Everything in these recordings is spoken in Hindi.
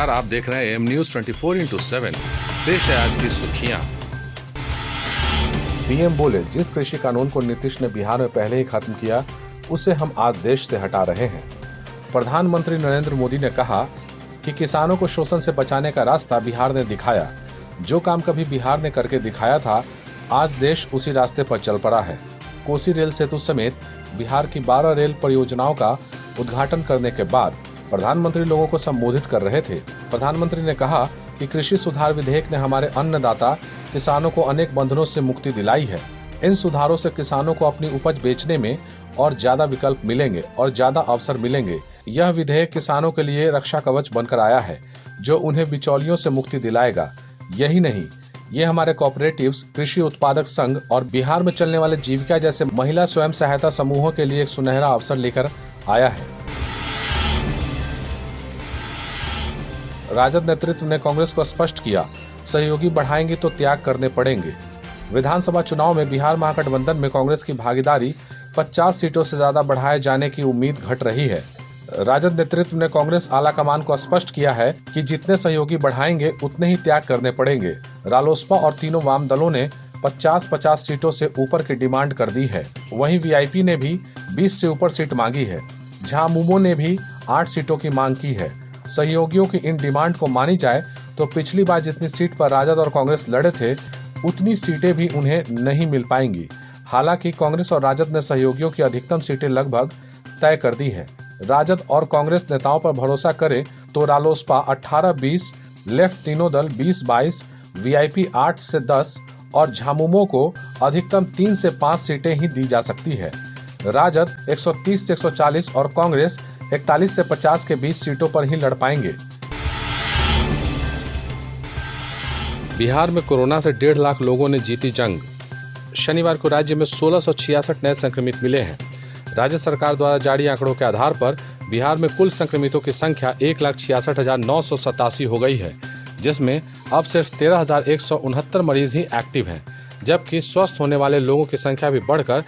नमस्कार, आप देख रहे हैं एम न्यूज 24x7। पेश है आज की सुर्खियां। पीएम बोले, जिस कृषि कानून को नीतीश ने बिहार में पहले ही खत्म किया, उसे हम आज देश से हटा रहे हैं। प्रधानमंत्री नरेंद्र मोदी ने कहा कि किसानों को शोषण से बचाने का रास्ता बिहार ने दिखाया। जो काम कभी बिहार ने करके दिखाया था, आज देश उसी रास्ते पर चल पड़ा है। कोसी रेल सेतु समेत बिहार की 12 रेल परियोजनाओं का उद्घाटन करने के बाद प्रधानमंत्री लोगों को संबोधित कर रहे थे। प्रधानमंत्री ने कहा कि कृषि सुधार विधेयक ने हमारे अन्नदाता किसानों को अनेक बंधनों से मुक्ति दिलाई है। इन सुधारों से किसानों को अपनी उपज बेचने में और ज्यादा विकल्प मिलेंगे और ज्यादा अवसर मिलेंगे। यह विधेयक किसानों के लिए रक्षा कवच बनकर आया है, जो उन्हें बिचौलियों से मुक्ति दिलाएगा। यही नहीं, ये हमारे कोऑपरेटिव्स, कृषि उत्पादक संघ और बिहार में चलने वाले जीविका जैसे महिला स्वयं सहायता समूहों के लिए एक सुनहरा अवसर लेकर आया है। राजद नेतृत्व ने कांग्रेस को स्पष्ट किया, सहयोगी बढ़ाएंगे तो त्याग करने पड़ेंगे। विधानसभा चुनाव में बिहार महागठबंधन में कांग्रेस की भागीदारी 50 सीटों से ज्यादा बढ़ाए जाने की उम्मीद घट रही है। राजद नेतृत्व ने कांग्रेस आलाकमान को स्पष्ट किया है कि जितने सहयोगी बढ़ाएंगे उतने ही त्याग करने पड़ेंगे। रालोसपा और तीनों वाम दलों ने 50-50 सीटों से ऊपर की डिमांड कर दी है। वहीं वीआईपी ने भी 20 से ऊपर सीट मांगी है। झामुमो ने भी 8 सीटों की मांग की है। सहयोगियों की इन डिमांड को मानी जाए तो पिछली बार जितनी सीट पर राजद और कांग्रेस लड़े थे, उतनी सीटें भी उन्हें नहीं मिल पाएंगी। हालांकि कांग्रेस और राजद ने सहयोगियों की अधिकतम सीटें लगभग तय कर दी है। राजद और कांग्रेस नेताओं पर भरोसा करे तो रालोसपा 18-20, लेफ्ट तीनों दल 20-22, वीआईपी 8 से 10 और झामुमो को अधिकतम 3 से 5 सीटें ही दी जा सकती है। राजद 130 से 140 और कांग्रेस 41 से 50 के बीच सीटों पर ही लड़ पाएंगे। बिहार में कोरोना से 1.5 लाख लोगों ने जीती जंग। शनिवार को राज्य में 1666 नए संक्रमित मिले हैं। राज्य सरकार द्वारा जारी आंकड़ों के आधार पर बिहार में कुल संक्रमितों की संख्या 1,66,987 हो गई है, जिसमें अब सिर्फ 13,169 मरीज ही एक्टिव हैं, जबकि स्वस्थ होने वाले लोगों की संख्या भी बढ़कर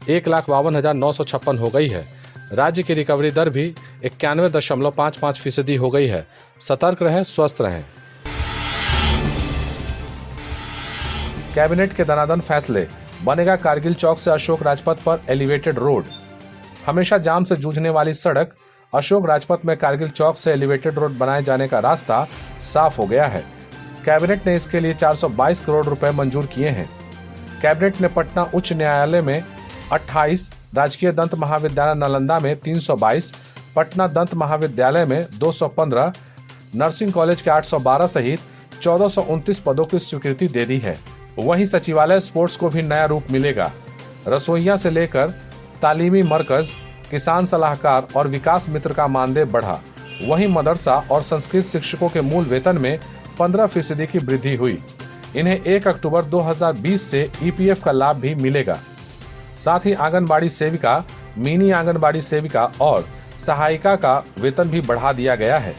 1,52,956 हो गई है। राज्य की रिकवरी दर भी 91.55% हो गई है। सतर्क रहें, स्वस्थ रहें। कैबिनेट के दनादन फैसले, बनेगा कारगिल चौक से अशोक राजपथ पर एलिवेटेड रोड। हमेशा जाम से जूझने वाली सड़क अशोक राजपथ में कारगिल चौक से एलिवेटेड रोड बनाए जाने का रास्ता साफ हो गया है। कैबिनेट ने इसके लिए 422 करोड़ रुपए मंजूर किए हैं। कैबिनेट ने पटना उच्च न्यायालय में 28, राजकीय दंत महाविद्यालय नालंदा में 322, पटना दंत महाविद्यालय में 215, नर्सिंग कॉलेज के 812 सहित 1429 पदों की स्वीकृति दे दी है। वहीं सचिवालय स्पोर्ट्स को भी नया रूप मिलेगा। रसोइया से लेकर तालीमी मरकज, किसान सलाहकार और विकास मित्र का मानदेय बढ़ा। वहीं मदरसा और संस्कृत शिक्षकों के मूल वेतन में 15% की वृद्धि हुई। इन्हें 1 अक्टूबर 2020 से ईपीएफ का लाभ भी मिलेगा। साथ ही आंगनबाड़ी सेविका, मिनी आंगनबाड़ी सेविका और सहायिका का वेतन भी बढ़ा दिया गया है।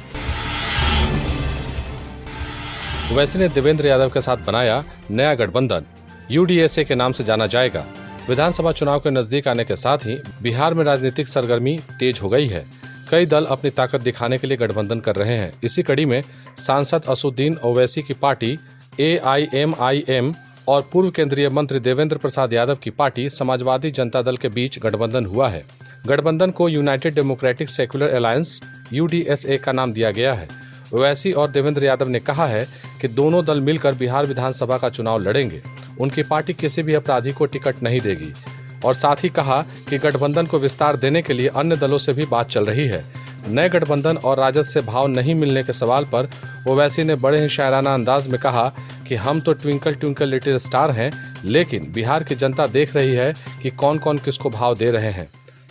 ओवैसी ने देवेंद्र यादव के साथ बनाया नया गठबंधन, यूडीएसए के नाम से जाना जाएगा। विधानसभा चुनाव के नजदीक आने के साथ ही बिहार में राजनीतिक सरगर्मी तेज हो गई है। कई दल अपनी ताकत दिखाने के लिए गठबंधन कर रहे हैं। इसी कड़ी में सांसद असदुद्दीन ओवैसी की पार्टी AIMIM और पूर्व केंद्रीय मंत्री देवेंद्र प्रसाद यादव की पार्टी समाजवादी जनता दल के बीच गठबंधन हुआ है। गठबंधन को United democratic secular alliance UDSA का नाम दिया गया है। ओवैसी और देवेंद्र यादव ने कहा है कि दोनों दल मिलकर बिहार विधानसभा का चुनाव लड़ेंगे। उनकी पार्टी किसी भी अपराधी को टिकट नहीं देगी और साथ ही कहा कि गठबंधन को विस्तार देने के लिए अन्य दलों से भी बात चल रही है। नए गठबंधन और राजद से भाव नहीं मिलने के सवाल पर ओवैसी ने बड़े ही शायराना अंदाज में कहा कि हम तो ट्विंकल ट्विंकल लिटिल स्टार हैं, लेकिन बिहार की जनता देख रही है कि कौन कौन किसको भाव दे रहे हैं।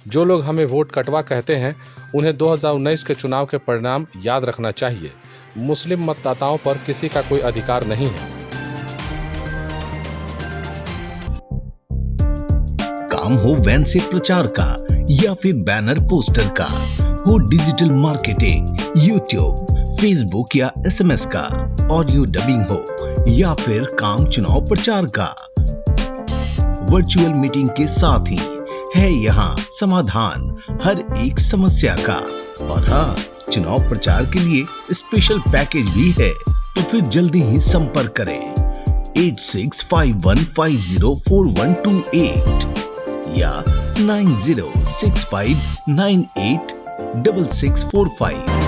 जो लोग हमें वोट कटवा कहते हैं, उन्हें 2019 के चुनाव के परिणाम याद रखना चाहिए। मुस्लिम मतदाताओं पर किसी का कोई अधिकार नहीं है। काम हो वैन से प्रचार का या फिर बैनर पोस्टर का, हो डिजिटल मार्केटिंग, यूट्यूब, फेसबुक या SMS का, ऑडियो डबिंग हो या फिर काम चुनाव प्रचार का, वर्चुअल मीटिंग के साथ ही है यहाँ समाधान हर एक समस्या का। और हाँ, चुनाव प्रचार के लिए स्पेशल पैकेज भी है, तो फिर जल्दी ही संपर्क करें 8651504128 या 9065986645।